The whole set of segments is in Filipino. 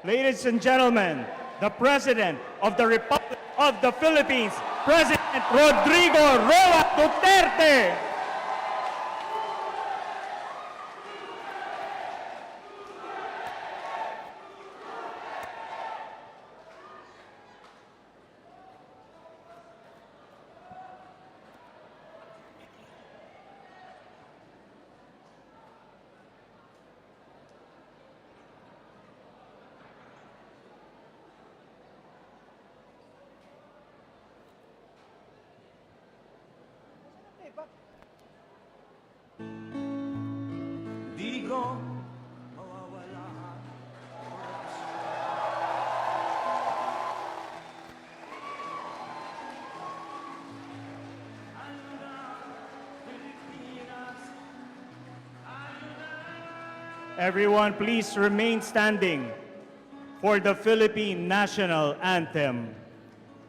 Ladies and gentlemen, the President of the Republic of the Philippines, President Rodrigo Roa Duterte. Di ko mawawala ang Everyone, please remain standing for the Philippine National Anthem.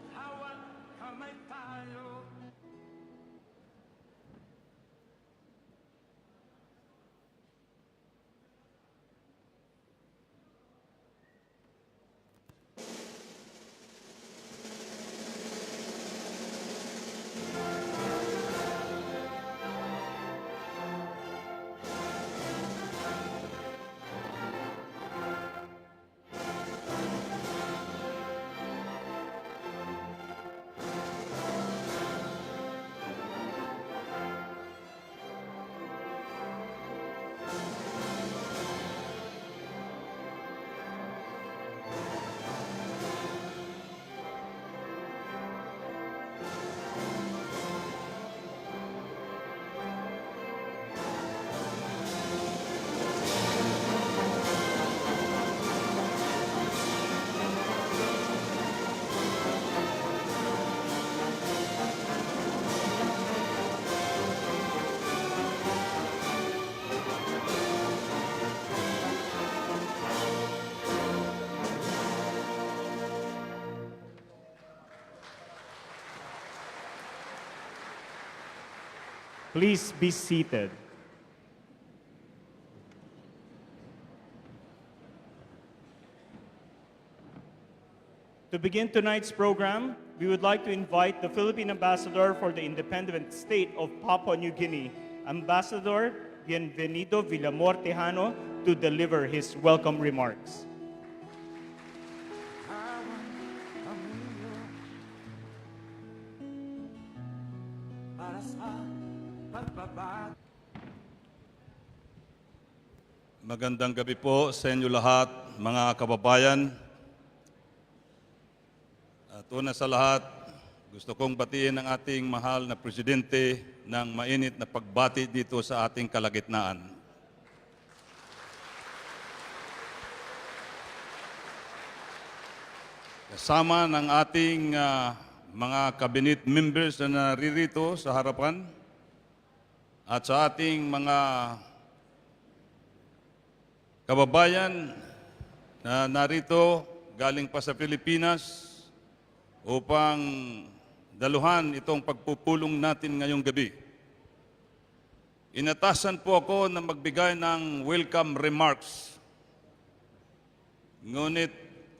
hawak kamay tayo. Please be seated. To begin tonight's program, we would like to invite the Philippine Ambassador for the Independent State of Papua New Guinea, Ambassador Bienvenido Villamor Tejano, to deliver his welcome remarks. Para sa pagbabago. Magandang gabi po sa inyo lahat, mga kababayan. At una sa lahat, gusto kong batiin ang ating mahal na Presidente ng mainit na pagbati dito sa ating kalagitnaan. Kasama ng ating mga cabinet members na naririto sa harapan at sa ating mga kababayan na narito galing pa sa Pilipinas upang daluhan itong pagpupulong natin ngayong gabi. Inatasan po ako na magbigay ng welcome remarks. Ngunit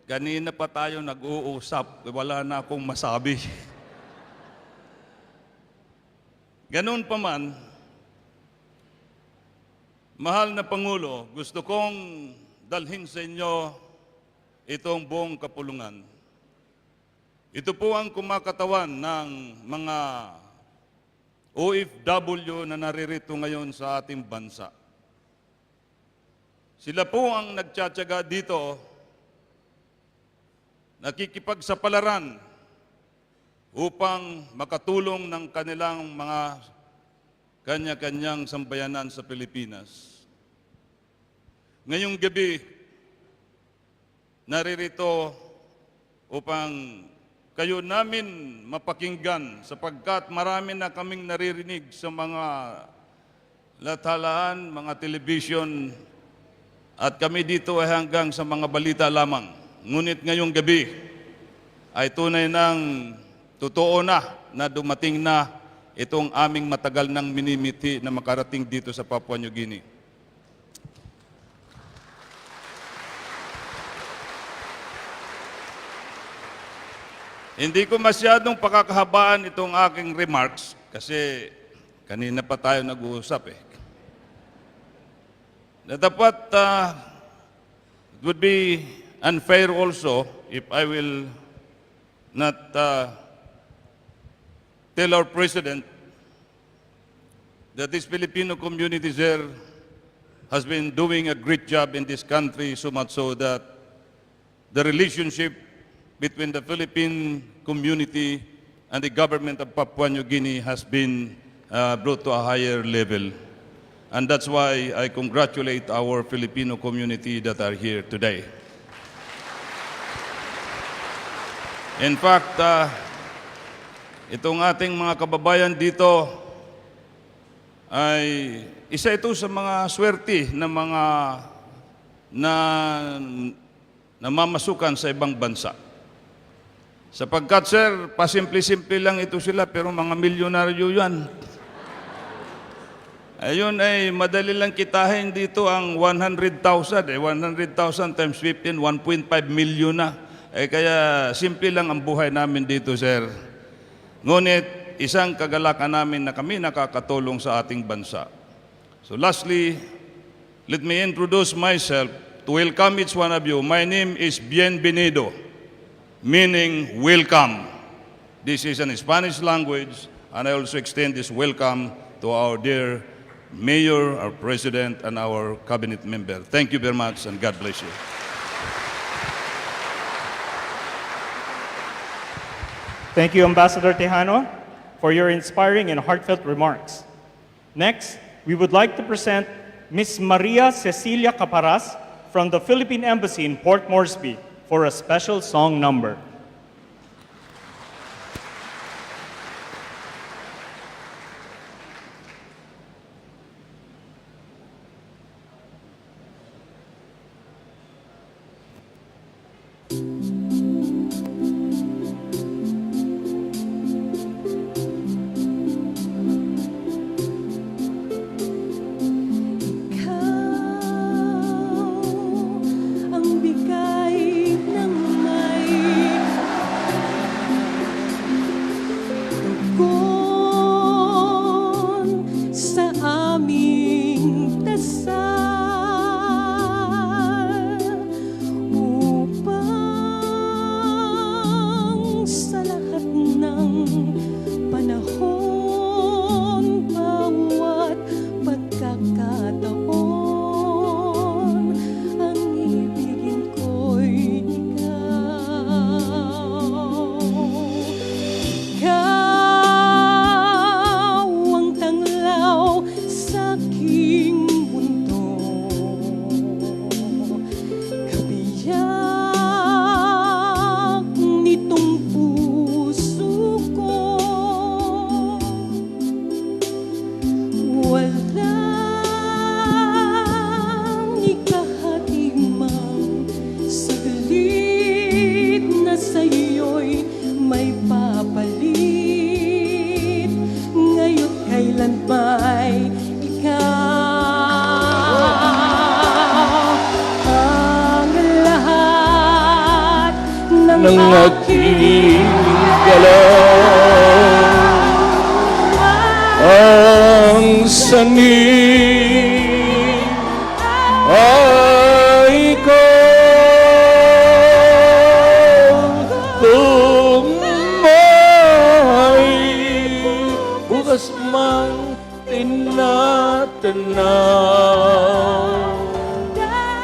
kanina pa tayo nag-uusap, wala na akong masabi. Ganun pa man, mahal na Pangulo, gusto kong dalhin sa inyo itong buong kapulungan. Ito po ang kumakatawan ng mga OFW na naririto ngayon sa ating bansa. Sila po ang nagtsatsaga dito, nakikipagsapalaran upang makatulong ng kanilang mga kanya-kanyang sambayanan sa Pilipinas. Ngayong gabi, naririto upang kayo namin mapakinggan sapagkat marami na kaming naririnig sa mga lathalaan, mga television at kami dito ay hanggang sa mga balita lamang. Ngunit ngayong gabi ay tunay ng totoo na dumating na itong aming matagal nang minimiti na makarating dito sa Papua New Guinea. Hindi ko masyadong pakakahabaan itong aking remarks kasi kanina pa tayo nag-uusap eh. Na dapat it would be unfair also if I will not tell our President that this Filipino community there has been doing a great job in this country, so much so that the relationship between the Philippine community and the government of Papua New Guinea has been brought to a higher level. And that's why I congratulate our Filipino community that are here today. In fact, itong ating mga kababayan dito ay isa ito sa mga swerte na mga namamasukan sa ibang bansa. Sapagkat, sir, pasimple-simple lang ito sila, pero mga milyonaryo yan. Ayun ay madali lang kitahin dito ang 100,000. 100,000 times 15, 1.5 million na. Kaya simple lang ang buhay namin dito, sir. Ngunit, isang kagalakan namin na kami nakakatulong sa ating bansa. So lastly, let me introduce myself to welcome each one of you. My name is Bienvenido, meaning welcome. This is in Spanish language, and I also extend this welcome to our dear Mayor, our President, and our Cabinet member. Thank you very much, and God bless you. Thank you, Ambassador Tejano, for your inspiring and heartfelt remarks. Next, we would like to present Ms. Maria Cecilia Caparas from the Philippine Embassy in Port Moresby for a special song number. ng aking galaw ang sanib ay ikaw kung may bukas mang tinatanaw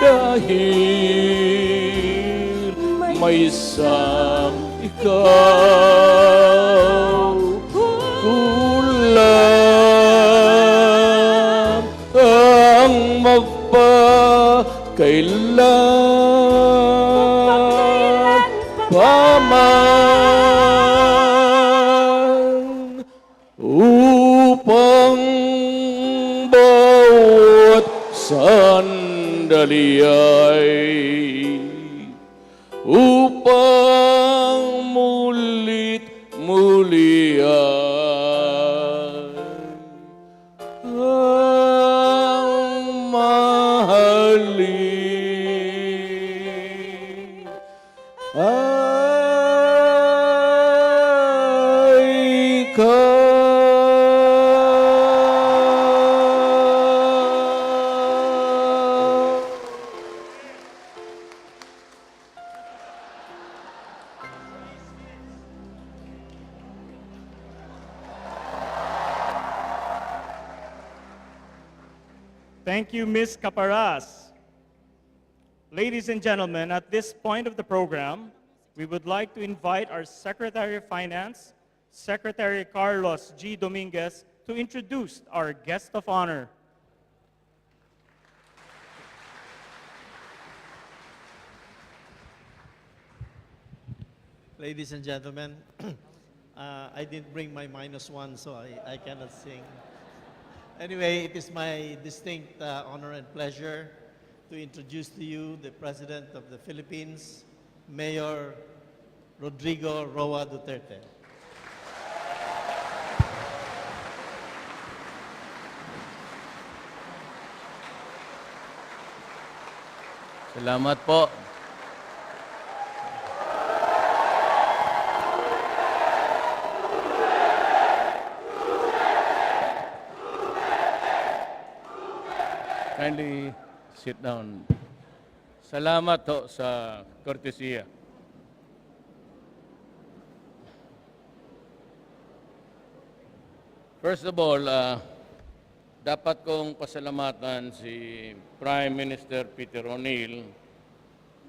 dahil may isang ikaw kulang ang magpakailan paman upang bawat sandali ay upang mulit muli ang mahalin Thank you, Ms. Caparas. Ladies and gentlemen, at this point of the program, we would like to invite our Secretary of Finance, Secretary Carlos G. Dominguez, to introduce our guest of honor. Ladies and gentlemen, I didn't bring my -1, so I cannot sing. Anyway, it is my distinct honor and pleasure to introduce to you the President of the Philippines, Mayor Rodrigo Roa Duterte. Salamat po. Kindly sit down. Salamat ho sa kortesiya. First of all, dapat kong pasalamatan si Prime Minister Peter O'Neill.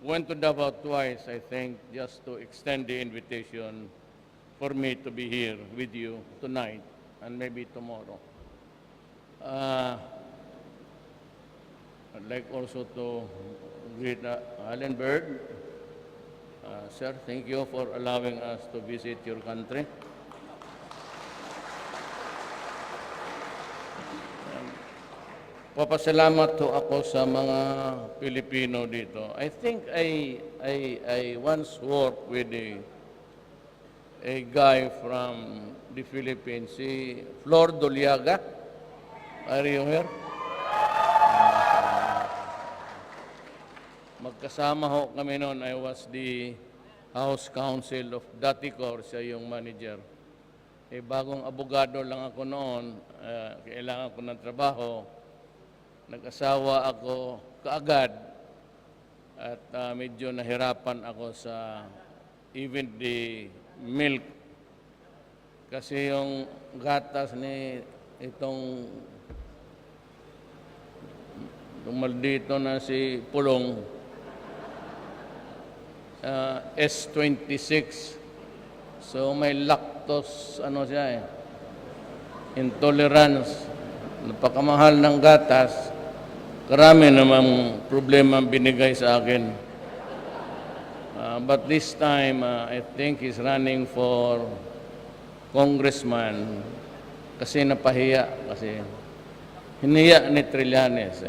Went to Davao twice, I think, just to extend the invitation for me to be here with you tonight and maybe tomorrow. I'd like also to greet Alan Bird. Sir, thank you for allowing us to visit your country. Papasalamat to ako sa mga Pilipino dito. I think I once worked with a guy from the Philippines, si Flor Doliaga. Are you here? Magkasama ho kami noon. I was the House Counsel of Daticor, siya yung manager. Bagong abogado lang ako noon, kailangan ko ng trabaho. Nag-asawa ako kaagad at medyo nahirapan ako sa even the milk. Kasi yung gatas ni itong maldito na si Pulong, S26. So may lactose, intolerance. Napakamahal ng gatas. Karami namang problema binigay sa akin. But this time, I think he's running for congressman kasi napahiya. Kasi hiniya ni Trillanes.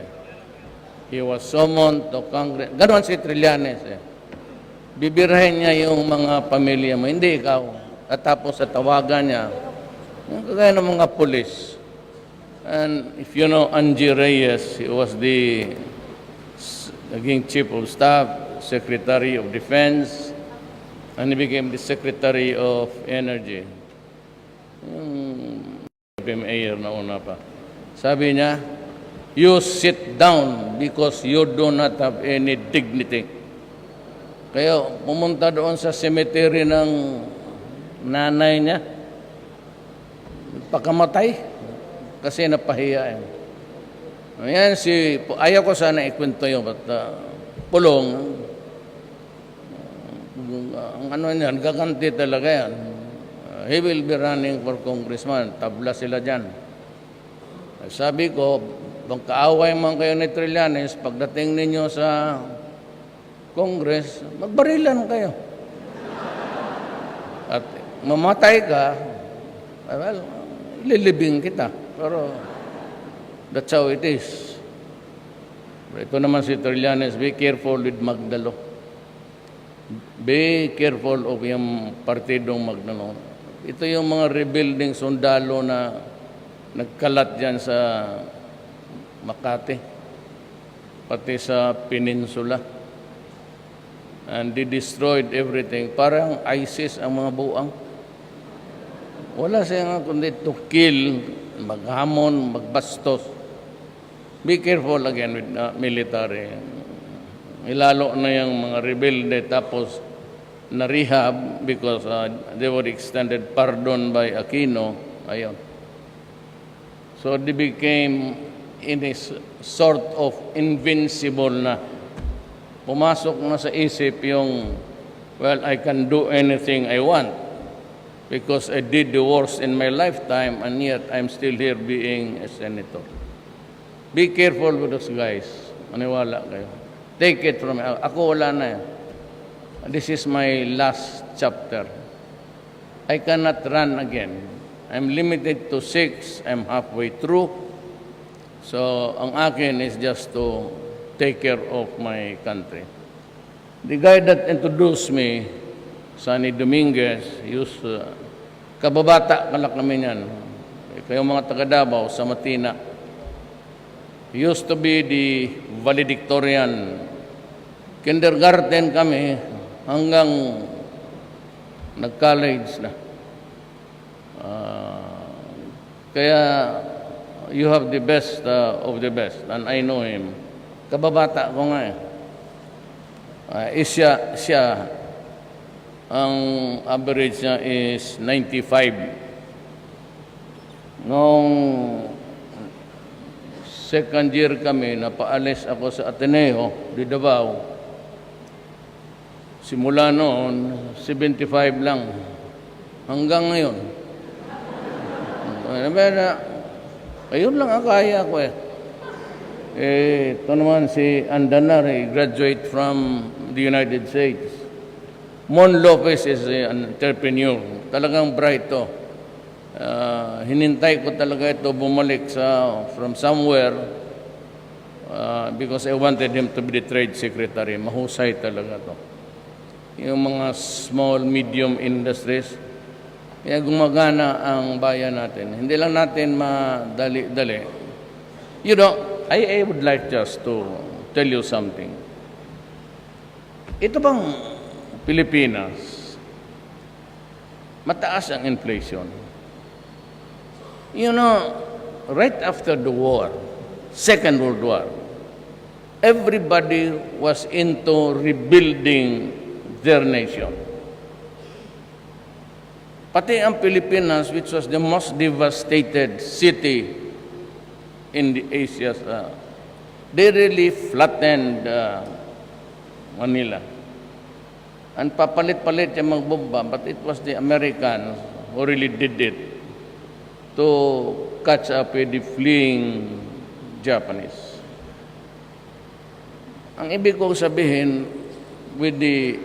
He was summoned to Congress. Ganon si Trillanes. Bibirahin niya yung mga pamilya mo. Hindi ikaw. At tapos sa tawagan niya, yung kagaya ng mga pulis. And if you know Angie Reyes, he was the naging Chief of Staff, Secretary of Defense, and he became the Secretary of Energy. Mayor na una pa. Sabi niya, you sit down because you do not have any dignity. Kaya pumunta doon sa cemetery ng nanay niya, pagkamatay. Kasi napahiya. Ayan, ayaw ko sana ikwento yun, but Pulong, ang ano niyan, gaganti talaga yan. He will be running for congressman. Tabla sila dyan. Sabi ko, bang kaaway man kayo ni Trillanes, pagdating ninyo sa Congress, magbarilan kayo. At mamatay ka, well, lilibing kita. Pero that's how it is. Ito naman si Trillanes, be careful with Magdalo. Be careful of yung partidong Magdalo. Ito yung mga rebuilding sundalo na nagkalat dyan sa Makati, pati sa Peninsula. And they destroyed everything. Parang ISIS ang mga buang. Wala siya kundi to kill, maghamon, magbastos. Be careful again with military. Ilalo na yung mga rebelde tapos na-rehab because they were extended pardon by Aquino. Ayun. So they became in a sort of invincible na pumasok na sa isip yung, well, I can do anything I want because I did the worst in my lifetime and yet I'm still here being a senator. Be careful with those guys. Maniwala kayo. Take it from me. Ako wala na yan. This is my last chapter. I cannot run again. I'm limited to 6. I'm halfway through. So, ang akin is just to take care of my country. The guy that introduced me, Sonny Dominguez, kababata ka lang kami niyan. Kayong mga taga Davao, sa Matina. He used to be the valedictorian. Kindergarten kami hanggang nag-college na. Kaya you have the best of the best, and I know him. Kababata ko nga siya, ang average niya is 95. Noong second year kami, napaalis ako sa Ateneo, di Davao. Simula noon, 75 lang. Hanggang ngayon. Ayun lang ang kaya ko eh. Ito naman si Andanar, graduate from the United States. Mon Lopez is an entrepreneur. Talagang bright to. Hinintay ko talaga ito bumalik from somewhere because I wanted him to be the trade secretary. Mahusay talaga to. Yung mga small, medium industries, kaya gumagana ang bayan natin. Hindi lang natin madali-dali. You know, I would like just to tell you something. Ito bang Pilipinas, mataas ang inflation. You know, right after the war, Second World War, everybody was into rebuilding their nation. Pati ang Pilipinas, which was the most devastated city in the Asia, they really flattened Manila. And papalit-palit yung mga bomba, but it was the Americans who really did it to catch up with the fleeing Japanese. Ang ibig kong sabihin, with the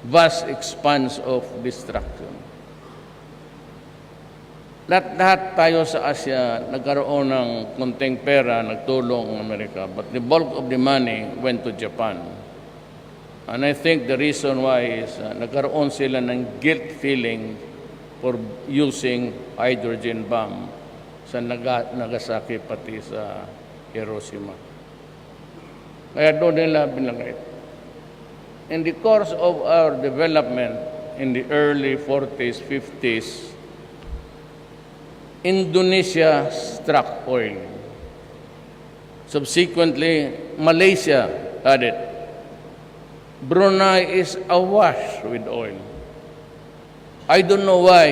vast expanse of destruction, lahat tayo sa Asia nagkaroon ng konting pera, nagtulong ang Amerika. But the bulk of the money went to Japan. And I think the reason why is nagkaroon sila ng guilt feeling for using hydrogen bomb sa Nagasaki pati sa Hiroshima. Kaya doon nila binanggit. In the course of our development in the early 40s, 50s, Indonesia struck oil. Subsequently, Malaysia had it. Brunei is awash with oil. I don't know why.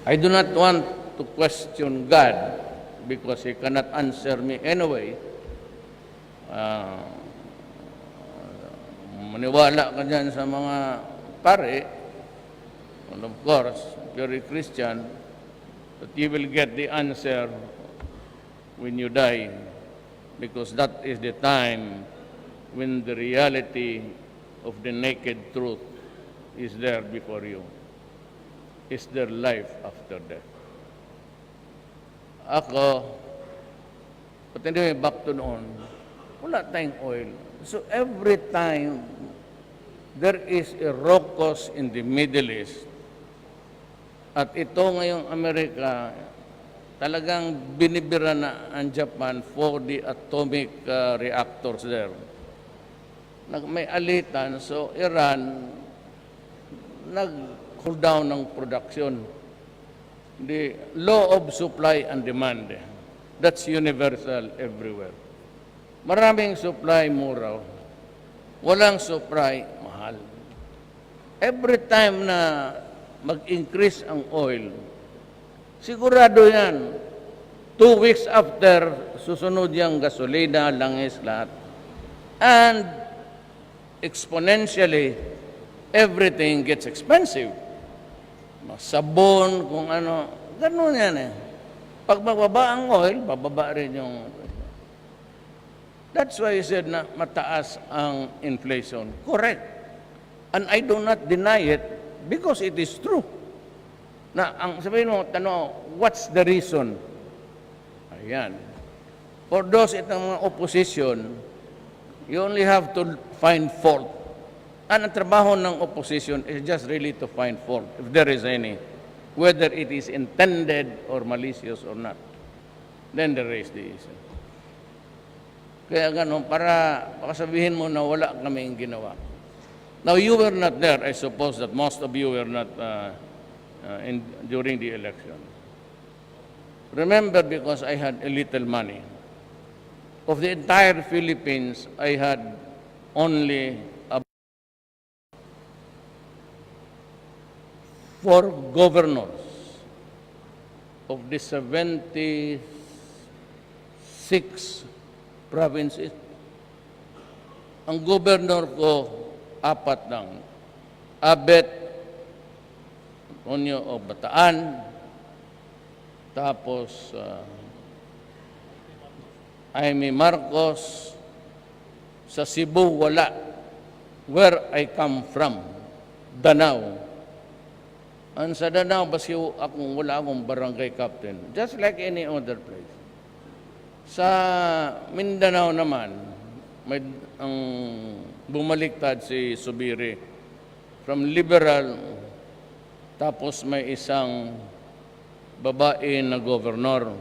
I do not want to question God because He cannot answer me anyway. Maniwala ka dyan sa mga pare, and of course, if you're a Christian, that you will get the answer when you die, because that is the time when the reality of the naked truth is there before you. Is there life after death? Ako, but anyway, back to noon, wala tayong oil. So every time there is a raucous in the Middle East, at ito ngayong Amerika, talagang binibira na ang Japan for the atomic reactors there. May alitan, so Iran nag-cool down ng production. The law of supply and demand, that's universal everywhere. Maraming supply, mura. Walang supply, mahal. Every time na mag-increase ang oil, sigurado yan, 2 weeks after, susunod yung gasolina, langis, lahat. And exponentially, everything gets expensive. Sabon, kung ano, ganun yan eh. Pag bababa ang oil, bababa rin yung... That's why I said na mataas ang inflation. Correct. And I do not deny it because it is true. Na ang sabihin mo, what's the reason? Ayan. For those itong mga opposition, you only have to find fault. And ang trabaho ng opposition is just really to find fault, if there is any, whether it is intended or malicious or not. Then there is the issue. Kaya gano'n, para sabihin mo na wala kaming ginawa. Now, you were not there. I suppose that most of you were not during the election. Remember, because I had a little money. Of the entire Philippines, I had only 4 governors of the 76 provinces. Ang governor ko, 4 lang. Abet, Antonio o Bataan, tapos Jaime Marcos, sa Cebu, wala. Where I come from, Danao. And sa Danao, basi wala akong barangay captain, just like any other place. Sa Mindanao naman, may ang bumaliktad si Subiri from liberal, tapos may isang babae na gobernador.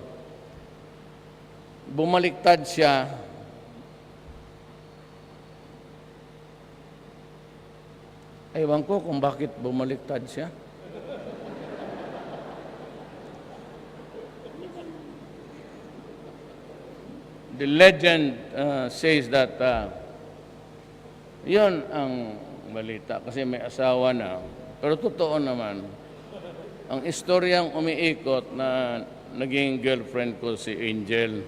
Bumaliktad siya, ewan ko kung bakit bumaliktad siya. The legend says that yun ang balita kasi may asawa na. Pero totoo naman, ang istoryang umiikot na naging girlfriend ko si Angel.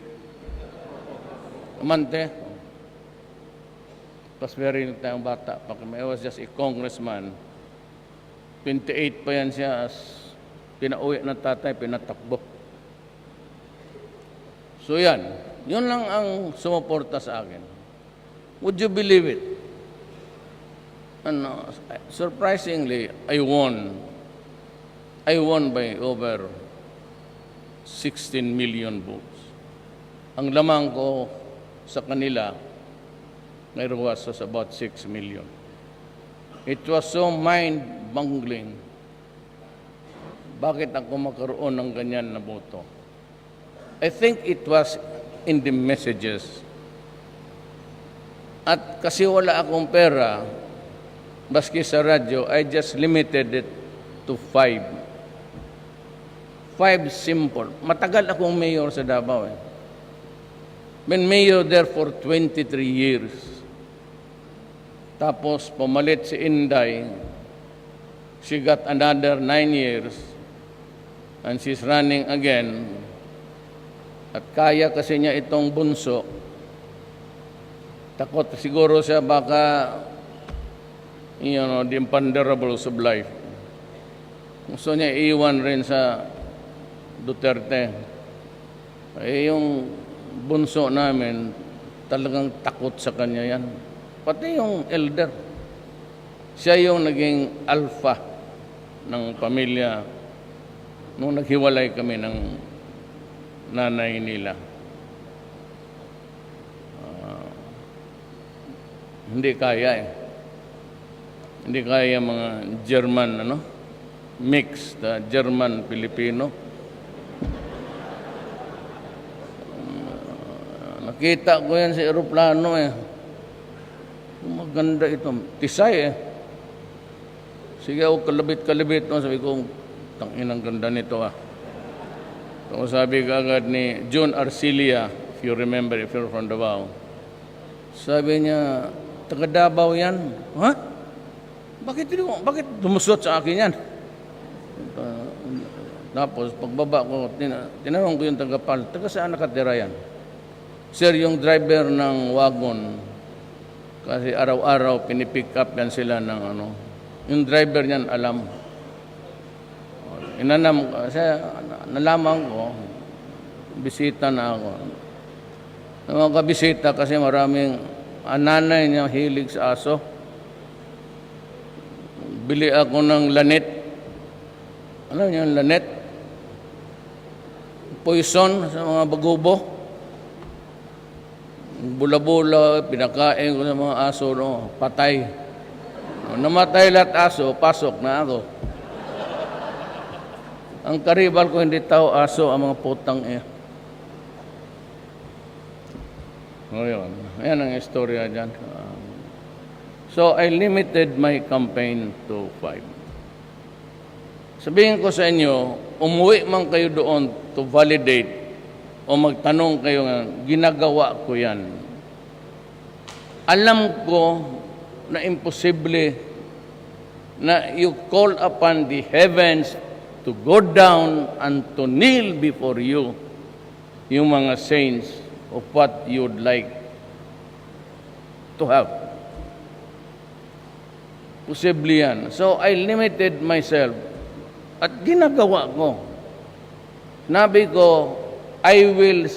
Amante. Pasweri na tayong bata. I was just a congressman. 28 pa yan siya as pinauwi ng tatay, pinatakbo. So yan. Yun lang ang sumuporta sa akin. Would you believe it? And, surprisingly, I won. I won by over 16 million votes. Ang lamang ko sa kanila, mayroon was about 6 million. It was so mind-boggling. Bakit ako magkaroon ng ganyan na boto? I think it was in the messages. At kasi wala akong pera, baski sa radyo, I just limited it to 5. 5 simple. Matagal akong mayor sa Davao. Been mayor there for 23 years. Tapos pumalit si Inday. She got another 9 years. And she's running again. At kaya kasi niya itong bunso. Takot siguro siya baka, the imponderables of life. Gusto niya iwan rin sa Duterte. Yung bunso namin, talagang takot sa kanya yan. Pati yung elder. Siya yung naging alpha ng pamilya nung naghiwalay kami ng nanay nila. Hindi kaya eh. Hindi kaya mga German, mixed, German-Filipino. Nakita ko yan sa aeroplano eh. Maganda ito. Tisay eh. Sige ako kalabit-kalabit. Sabi ko, tanginang ganda nito ah. So, sabi agad ni June Arcilia, if you remember, if you're from Davao, sabi niya, taga Davao yan. Ha? Bakit dumusot sa akin yan? Tapos pagbaba ko, tinanong ko yung taga-PAL, taga saan nakatira yan? Sir, yung driver ng wagon, kasi araw-araw pinipick up yan sila ng ano. Yung driver niyan alam. Inanam, kasi nalaman ko, bisita na ako. Mga kabisita kasi maraming nanay niya hilig sa aso. Bili ako ng lanet. Alam niyo yung lanet? Poison sa mga bagubo. Bula-bula, pinakain ko sa mga aso, no? Patay. Namatay lahat aso, pasok na ako. Ang karibal ko hindi tao aso, ang mga putang eh. Ngayon, ayan ang istorya dyan. So, I limited my campaign to 5. Sabihin ko sa inyo, umuwi man kayo doon to validate o magtanong kayo nga, ginagawa ko yan. Alam ko na imposible na you call upon the heavens to go down and to kneel before you, yung mga saints of what you'd like to have. Posible yan. So, I limited myself at ginagawa ko. Nabi ko, I will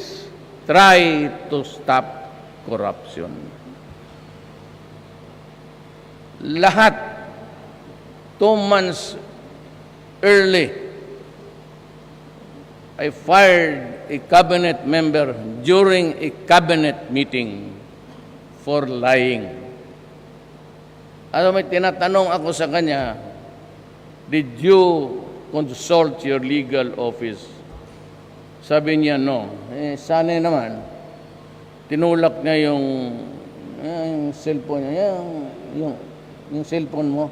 try to stop corruption. Lahat, 2 months early, I fired a cabinet member during a cabinet meeting for lying. May tinatanong ako sa kanya, did you consult your legal office? Sabi niya, no. Sana naman, tinulak niya yung cellphone niya, yung cellphone mo.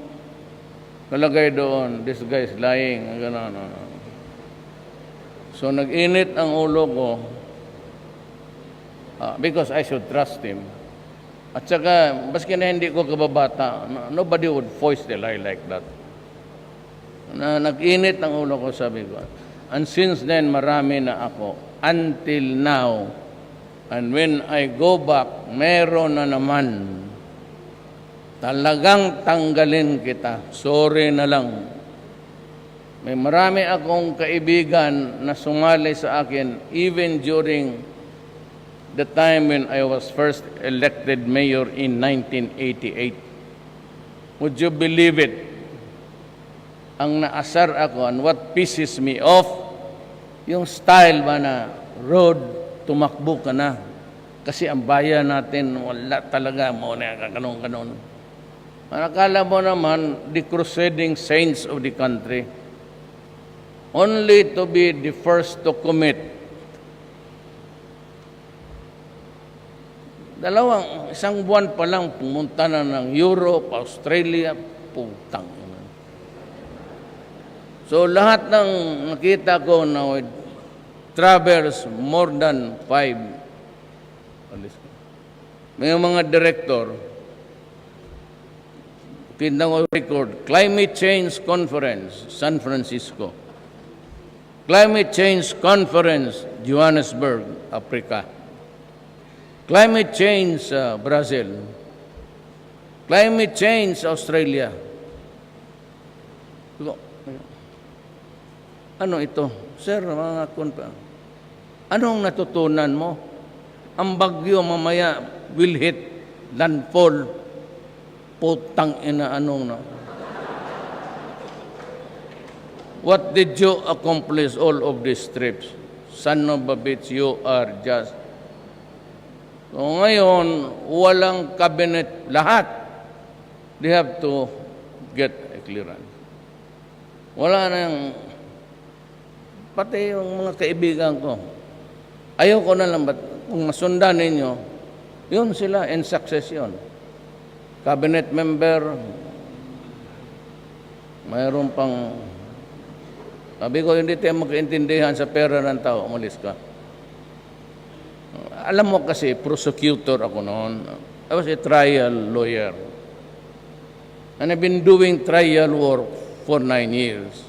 Kalagay doon, this guy is lying. Gano'n. So, nag-init ang ulo ko because I should trust him. At saka, baski na hindi ko kababata, nobody would voice the lie like that. Nag-init ang ulo ko, sabi ko. And since then, marami na ako. Until now, and when I go back, meron na naman. Talagang tanggalin kita. Sorry na lang. May marami akong kaibigan na sumali sa akin even during the time when I was first elected mayor in 1988. Would you believe it? Ang naasar ako and what pisses me off, yung style ba na road, tumakbo ka na. Kasi ang bayan natin, wala talaga mo na kaganon-ganon. Akala mo naman, the crusading saints of the country, only to be the first to commit. Isang buwan pa lang, pumunta na ng Europe, Australia, putang. So lahat ng nakita ko na travels more than 5. May mga director, kitang record, Climate Change Conference, San Francisco. Climate Change Conference, Johannesburg, Africa. Climate Change, Brazil. Climate Change, Australia. Ano ito? Sir, mga anong natutunan mo? Ang bagyo mamaya will hit landfall. Putang ina anong na. What did you accomplish all of these trips? Son of a bitch, you are just. So ngayon, walang cabinet lahat. They have to get a clearance. Wala na yung pati yung mga kaibigan ko. Ayaw ko na lang, ba't kung masundan ninyo, yun sila in succession. Cabinet member, mayroon pang, sabi ko, hindi tayo magkaintindihan sa pera ng tao, umalis ka. Alam mo kasi, prosecutor ako noon. I was a trial lawyer. And I've been doing trial work for 9 years.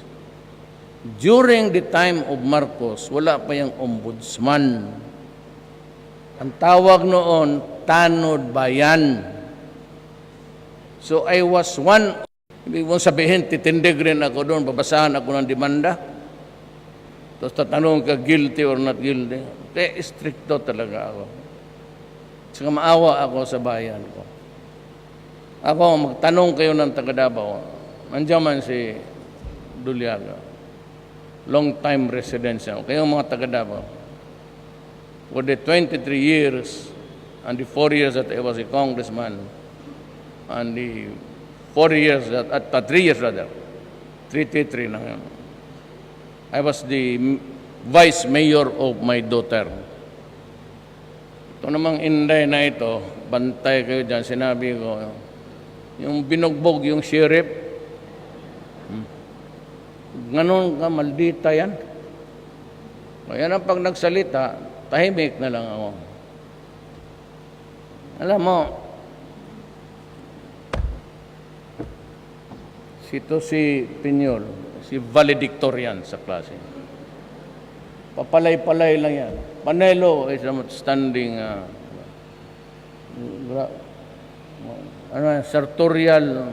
During the time of Marcos, wala pa yung ombudsman. Ang tawag noon, tanod bayan. So I was one, ibig mong sabihin, titindig rin ako doon, babasahan ako ng demanda. Tapos tatanong ka, guilty or not guilty. Kaya stricto talaga ako. Saka maawa ako sa bayan ko. Ako, magtanong kayo ng taga-Davao. Nandiyan man si Dulyaga. Long-time residence ako. Kayong mga taga-Davao. For the 23 years and the 4 years that I was a congressman and the 4 years, at 3 years rather, 3 na yun. I was the vice mayor of my daughter. Ito namang Inday na ito, bantay kayo dyan, sinabi ko, yung binugbog yung sheriff, ganon ka, maldita yan. Kaya na pag nagsalita, tahimik na lang ako. Alam mo, si Pinyol, si valedictorian sa klase. Papalay-palay lang yan. Panelo is an outstanding sartorial.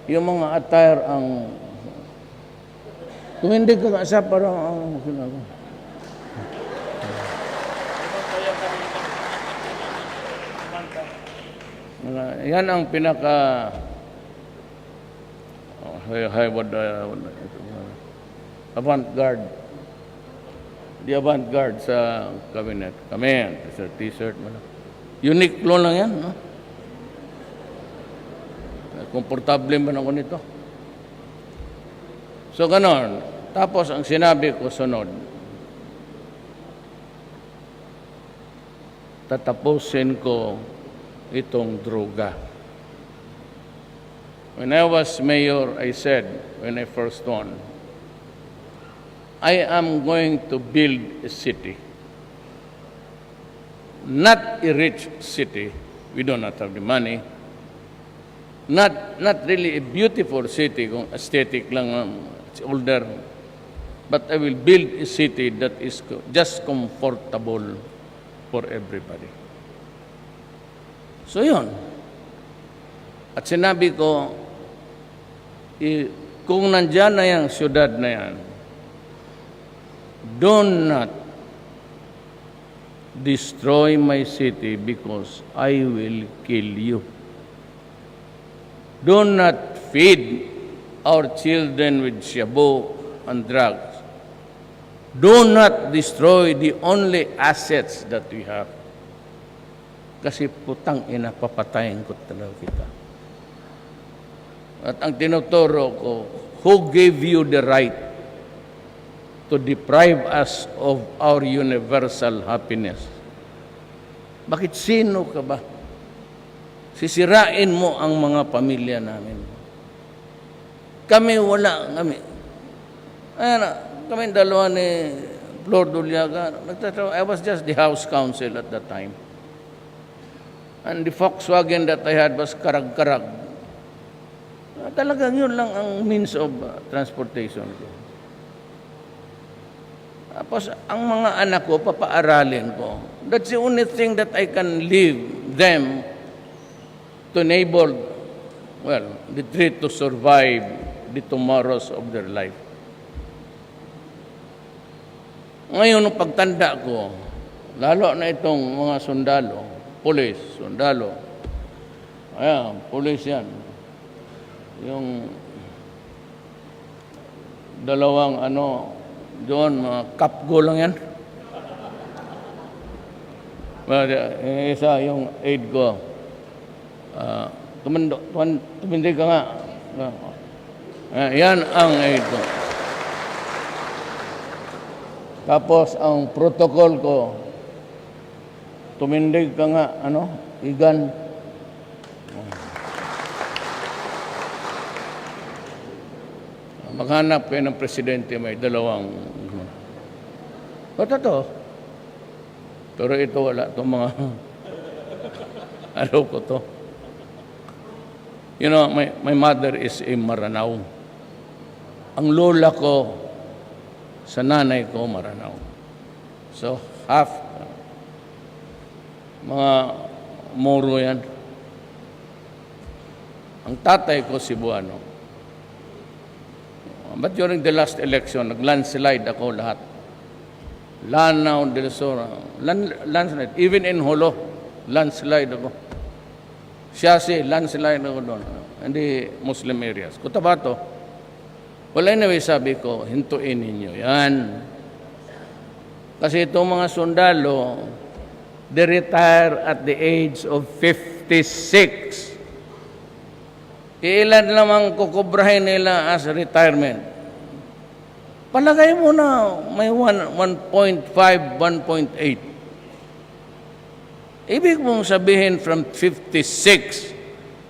Yung mga attire ang tumindig ka sa parang yan ang pinaka avant-garde. The avant-garde sa cabinet. Kami, t-shirt mo lang. Uniqlo lang yan, no? Komportable man ako nito. So, ganon. Tapos, ang sinabi ko sunod, tatapusin ko itong droga. When I was mayor, I said, when I first won, I am going to build a city. Not a rich city. We do not have the money. Not really a beautiful city, kung aesthetic lang, it's older. But I will build a city that is just comfortable for everybody. So yun. At sinabi ko, kung nandyan na yung syudad na yan, do not destroy my city because I will kill you. Do not feed our children with shabu and drugs. Do not destroy the only assets that we have. Kasi putang ina, papatayin ko talaga kita. At ang tinuturo ko, who gave you the right to deprive us of our universal happiness? Bakit sino ka ba? Sisirain mo ang mga pamilya namin. Kami wala, kami. Ayan na, kami dalawa ni Flor Dulyaga. I was just the house counsel at that time. And the Volkswagen that I had was karag-karag. Talagang yun lang ang means of transportation ko. Tapos, ang mga anak ko, papaaralin ko. That's the only thing that I can leave them to enable, well, the three to survive the tomorrows of their life. Ngayon, nung pagtanda ko, lalo na itong mga sundalo, pulis, sundalo, ayan, pulis yan. Yung dalawang doon, mga kapgo lang yan. Isa yung aide ko. Tumindig ka nga. Yan ang aide ko. Tapos ang protocol ko, tumindig ka nga, igan. Maghanap kayo ng presidente, may dalawang. Totoo. Pero ito wala, itong mga, ano ko to. You know, my mother is a Maranao. Ang lola ko sa nanay ko Maranao. So, half, mga Moro yan. Ang tatay ko, Cebuano. But during the last election, nag-landslide ako lahat. Lanao del Sur, landslide. Even in Holo, landslide ako. Siasi, landslide ako doon. Hindi Muslim areas. Cotabato, well, anyway, sabi ko, hintuin ninyo yan. Kasi itong mga sundalo, they retire at the age of 56. Ilan lamang kukubrahin nila as retirement. Palagay mo na may 1.5, 1.8. Ibig mong sabihin from 56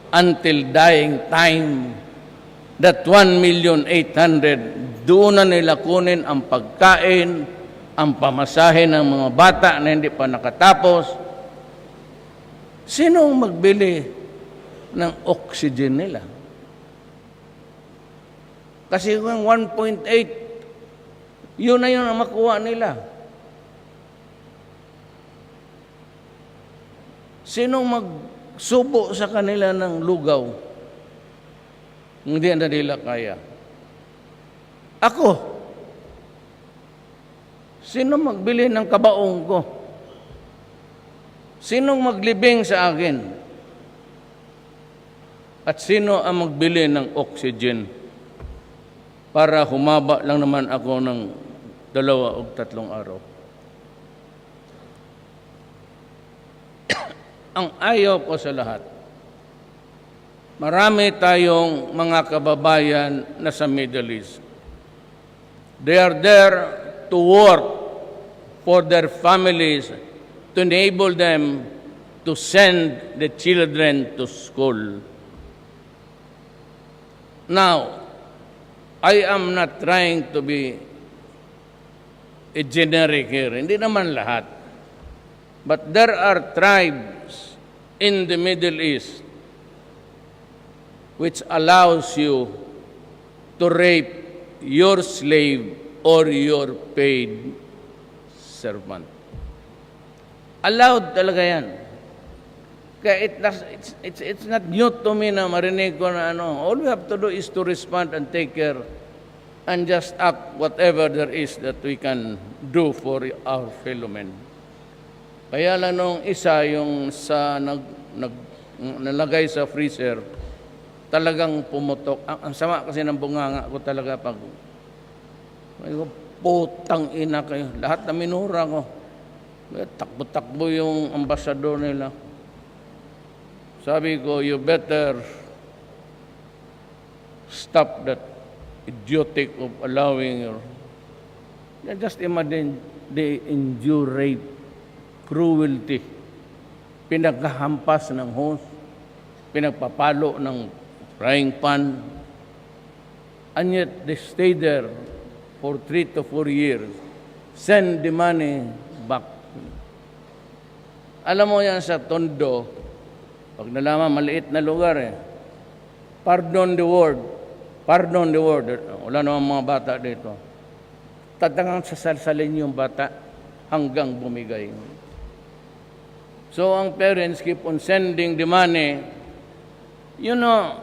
until dying time, that 1,800,000, doon na nila kunin ang pagkain, ang pamasahe ng mga bata na hindi pa nakatapos. Sino ang magbili ng oxygen nila? Kasi kung 1.8, yun na yun ang makuha nila. Sinong magsubo sa kanila ng lugaw? Hindi na nila kaya. Ako, sino magbili ng kabaong ko? Sinong maglibing sa akin? At sino ang magbili ng oxygen para humaba lang naman ako ng 2 o 3 araw? Ang ayaw ko sa lahat, marami tayong mga kababayan na sa Middle East. They are there to work for their families, to enable them to send the children to school. Now, I am not trying to be a generic here. Hindi naman lahat. But there are tribes in the Middle East which allows you to rape your slave or your paid servant. Allowed talaga yan. Kaya it's not new to me na marinig ko na ano. All we have to do is to respond and take care and just act whatever there is that we can do for our fellow men. Kaya lang nung isa yung sa nalagay sa freezer, talagang pumutok. Ang sama kasi ng bunganga ko talaga pag putang ina kayo. Lahat na minura ko. Takbo-takbo yung ambasador nila. Sabi ko, you better stop that idiotic of allowing your... Just imagine, they endure rape, cruelty, pinagkahampas ng hose, pinagpapalo ng frying pan, and yet they stay there for 3 to 4 years, send the money back. Alam mo yan sa Tondo, pag nalaman, maliit na lugar pardon the word, wala namang mga bata dito. Tatangang sasalsalin yung bata hanggang bumigay. So ang parents keep on sending the money. You know,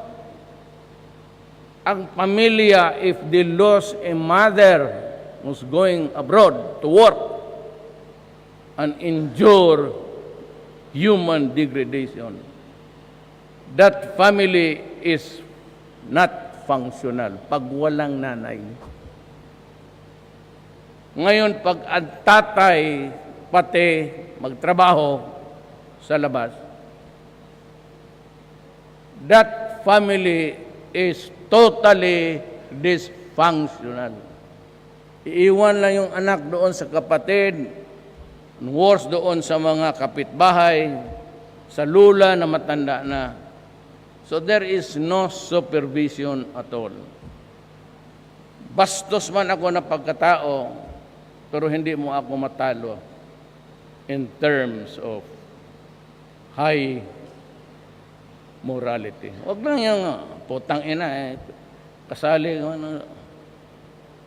ang pamilya, if they lost a mother who's going abroad to work and endure human degradation, that family is not functional pag walang nanay. Ngayon, pag ang tatay pati magtrabaho sa labas, that family is totally dysfunctional. Iiwan lang yung anak doon sa kapatid, worse doon sa mga kapitbahay, sa lula na matanda na. So there is no supervision at all. Bastos man ako na pagkatao, pero hindi mo ako matalo in terms of high morality. Huwag lang yung putang ina kasali ko.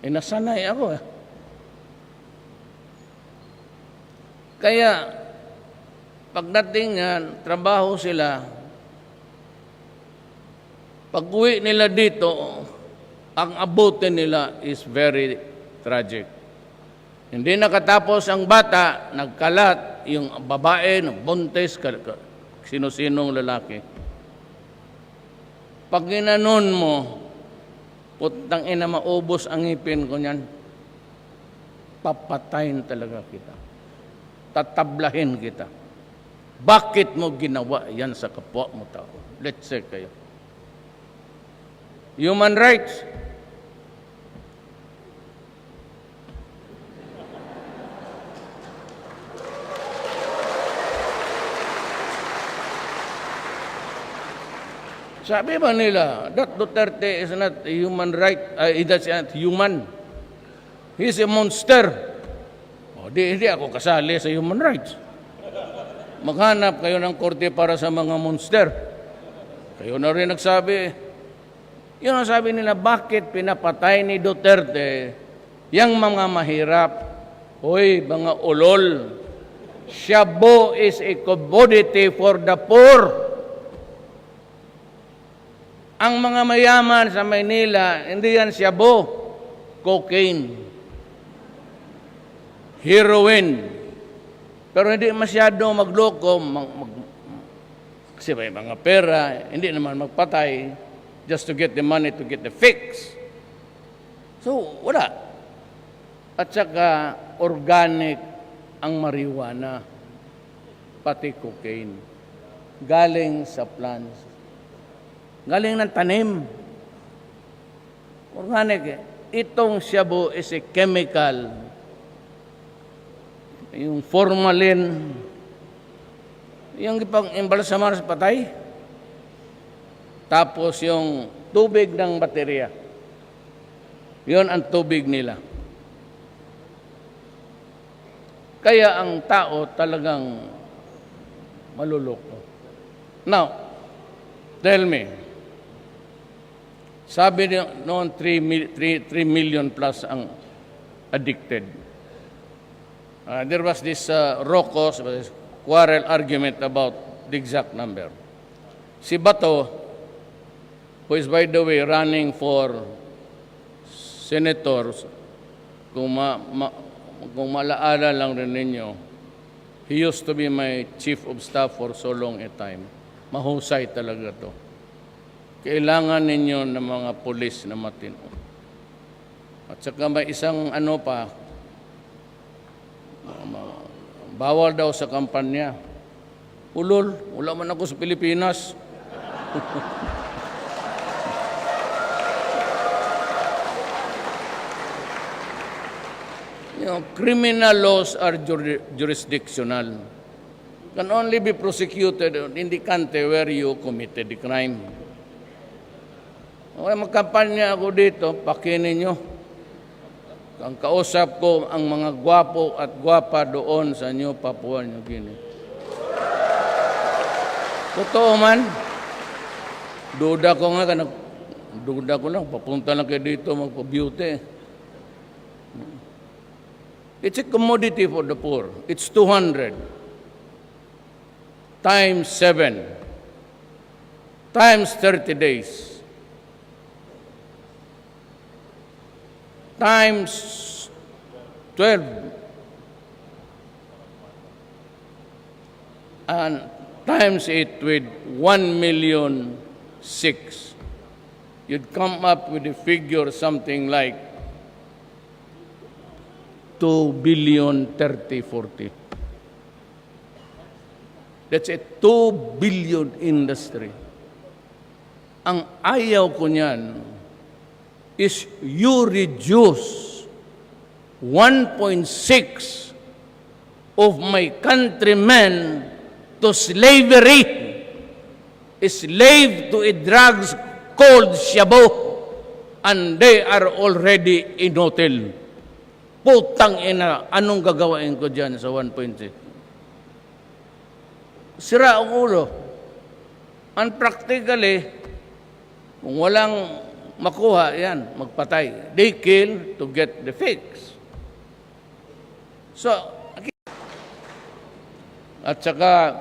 Inasanay ako Kaya, pagdating niyan, trabaho sila, pag-uwi nila dito, ang abutin nila is very tragic. Hindi nakatapos ang bata, nagkalat, yung babae, buntis, sino-sinong lalaki. Pag ginanon mo, putang ina, maubos ang ngipin ko niyan, papatayin talaga kita. Tatablahin kita. Bakit mo ginawa yan sa kapwa mo tao? Let's say kayo. Human rights. Sabi ba nila, that Duterte is not a human right, that's not human. He's a monster. O, hindi ako kasali sa human rights. Maghanap kayo ng korte para sa mga monster. Kayo na rin nagsabi. Yun ang sabi nila, bakit pinapatay ni Duterte yung mga mahirap? Hoy, mga ulol, shabu is a commodity for the poor. Ang mga mayaman sa Maynila, hindi yan shabu, cocaine, heroin. Pero hindi masyado magloko, kasi may mga pera, hindi naman magpatay, just to get the money to get the fix. So, wala. At saka, organic ang marijuana, pati cocaine. Galing sa plants. Galing ng tanim. Organic. Itong shabu is a chemical. Yung formalin, yung ipang-imbalsamar sa patay. Tapos yung tubig ng baterya. Yun ang tubig nila. Kaya ang tao talagang maluloko. Now, tell me, sabi noon 3 million plus ang addicted. There was this raucous quarrel argument about the exact number. Si Bato, who is by the way running for senators, kung malaala lang rin ninyo, he used to be my chief of staff for so long a time. Mahusay talaga to. Kailangan ninyo ng mga pulis na matino. At saka may isang ano pa, bawal daw sa kampanya. Ulol, wala man ako sa Pilipinas. Criminal laws are jurisdictional. Can only be prosecuted in the country where you committed the crime. Okay, magkampanya ako dito, pakinin nyo. Ang kausap ko ang mga gwapo at gwapa doon sa New Papua New Guinea. Totoo man. Duda ko lang, papunta lang kayo dito magpa-beauty. It's a commodity for the poor. It's 200 times 7 times 30 days times 12 and times it with 1,000,006. You'd come up with a figure something like 2,030,40. That's a 2 billion industry. Ang ayaw ko niyan is you reduce 1.6 of my countrymen to slavery, slave to a drugs called shabu, and they are already in hotel. Putang ina, anong gagawin ko dyan sa 1.6? Sira ang ulo. Unpractically, kung walang makuha, yan, magpatay. They kill to get the fix. So, At saka,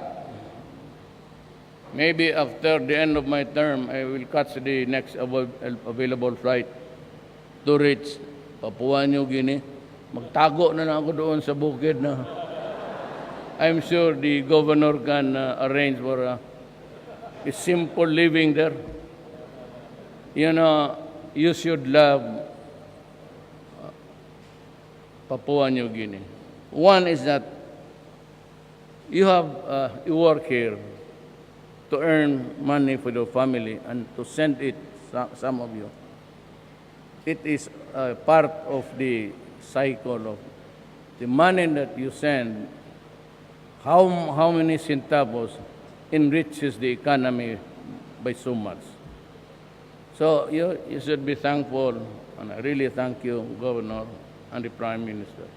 maybe after the end of my term, I will catch the next available flight to reach Papua New Guinea. Magtago na lang ako doon sa bukid na I'm sure the governor can arrange for a simple living there. You know, you should love Papua New Guinea. One is that you work here to earn money for your family and to send it, some of you. It is part of the cycle of the money that you send. How many centavos enriches the economy by so much. So you should be thankful, and I really thank you, Governor and the Prime Minister,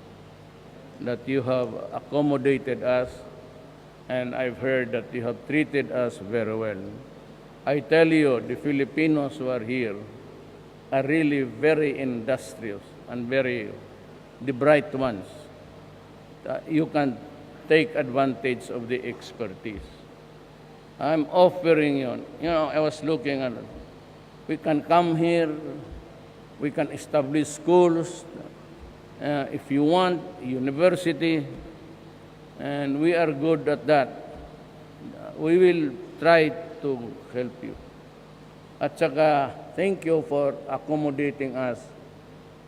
that you have accommodated us, and I've heard that you have treated us very well. I tell you, the Filipinos who are here are really very industrious and the bright ones. You can take advantage of the expertise. I'm offering you, I was looking at it. We can come here, we can establish schools, if you want, university, and we are good at that. We will try to help you. At saka, thank you for accommodating us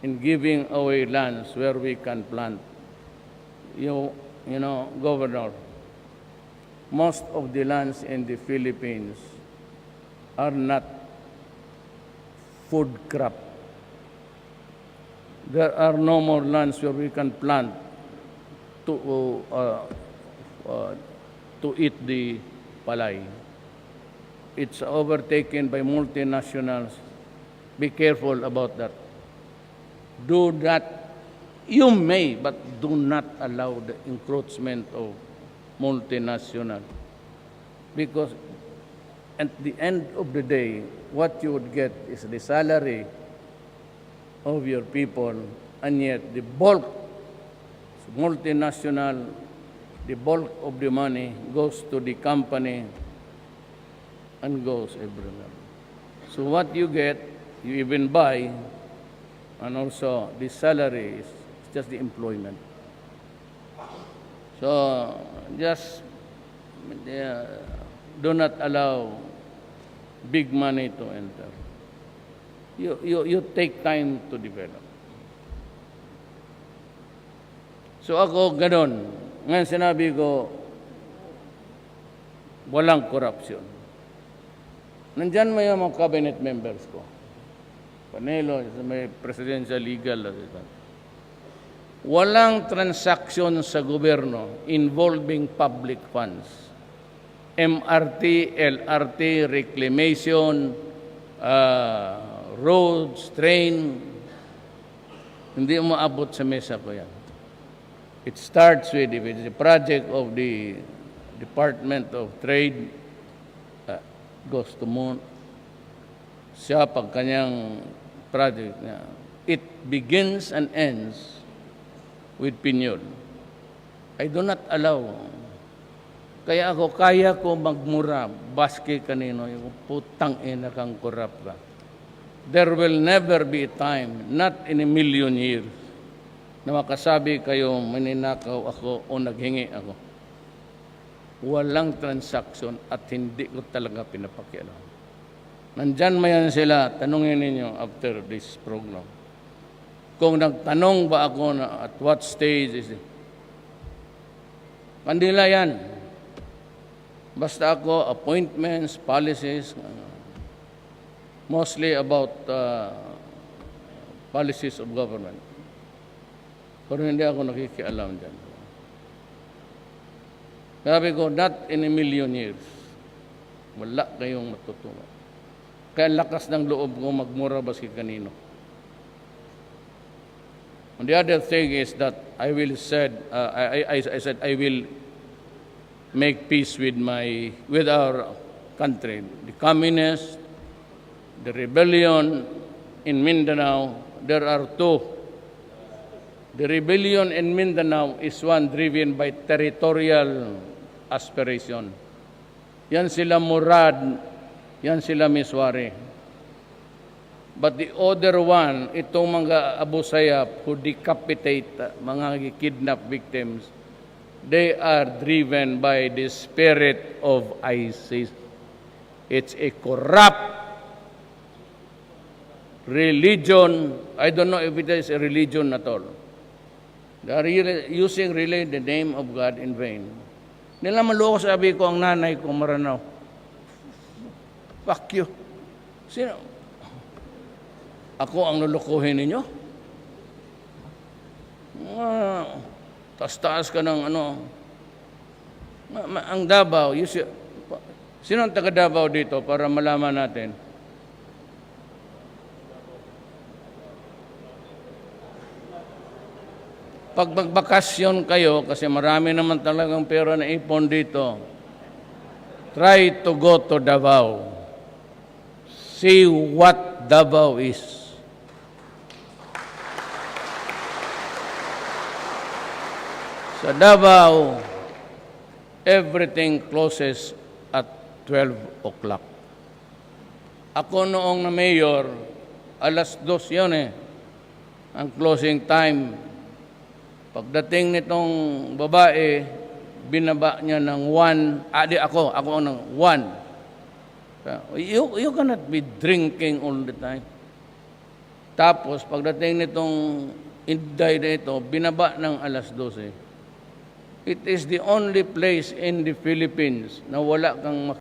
in giving away lands where we can plant. You know, Governor, most of the lands in the Philippines are not food crop. There are no more lands where we can plant to eat the palay. It's overtaken by multinationals. Be careful about that. Do that. You may, but do not allow the encroachment of multinational. Because at the end of the day, what you would get is the salary of your people, and yet the bulk, multinational, the bulk of the money goes to the company and goes everywhere. So what you get, you even buy, and also the salary is just the employment. So just do not allow big money to enter. You take time to develop. So ako ganon. Ngayon sinabi ko, walang korupsyon. Nandyan mo yung mga cabinet members ko. Panelo, may presidential legal. Walang transaksyon sa gobyerno involving public funds. MRT, LRT, reclamation, roads, train, hindi umaabot sa mesa ko yan. It starts with, if it's a project of the Department of Trade, goes to Moon. Siya pag kanyang project niya, it begins and ends with Pinyol. I do not allow. Kaya kaya ko magmura, baski kanino, yung putang ina kang korap ka. There will never be a time, not in a million years, na makasabi kayo, maninakaw ako o naghingi ako. Walang transaction at hindi ko talaga pinapakialam. Nandyan mayan sila, tanungin ninyo after this program. Kung nagtanong ba ako na at what stage is it? Kandila yan. Basta ako, appointments, policies, mostly about policies of government. Pero hindi ako nakikialam dyan. Sabi ko, not in a million years. Wala kayong matutuwa. Kaya lakas ng loob ko magmura baski kanino. And the other thing is that I said I will make peace with our country. The communists, the rebellion in Mindanao, there are two. The rebellion in Mindanao is one driven by territorial aspiration. Yan sila Murad, yan sila Miswari. But the other one, itong mga Abu Sayyaf who decapitate mga kidnap victims, they are driven by the spirit of ISIS. It's a corrupt religion. I don't know if it is a religion at all. They are using really the name of God in vain. Nila maloko, sabi ko, ang nanay ko maranaw. Fuck you. Sino? Ako ang lulukuhin ninyo? Taas-taas ka ng ano. Ang Davao, sino ang taga Davao dito para malaman natin? Pag magbakasyon kayo, kasi marami naman talagang pera na ipon dito, try to go to Davao. See what Davao is. Sa Davao, everything closes at 12 o'clock. Ako noong na mayor, alas 2 yun ang closing time. Pagdating nitong babae, binaba niya ng 1. Ako ng 1. You cannot be drinking all the time. Tapos, pagdating nitong Inday na ito, binaba ng alas 12. It is the only place in the Philippines na wala kang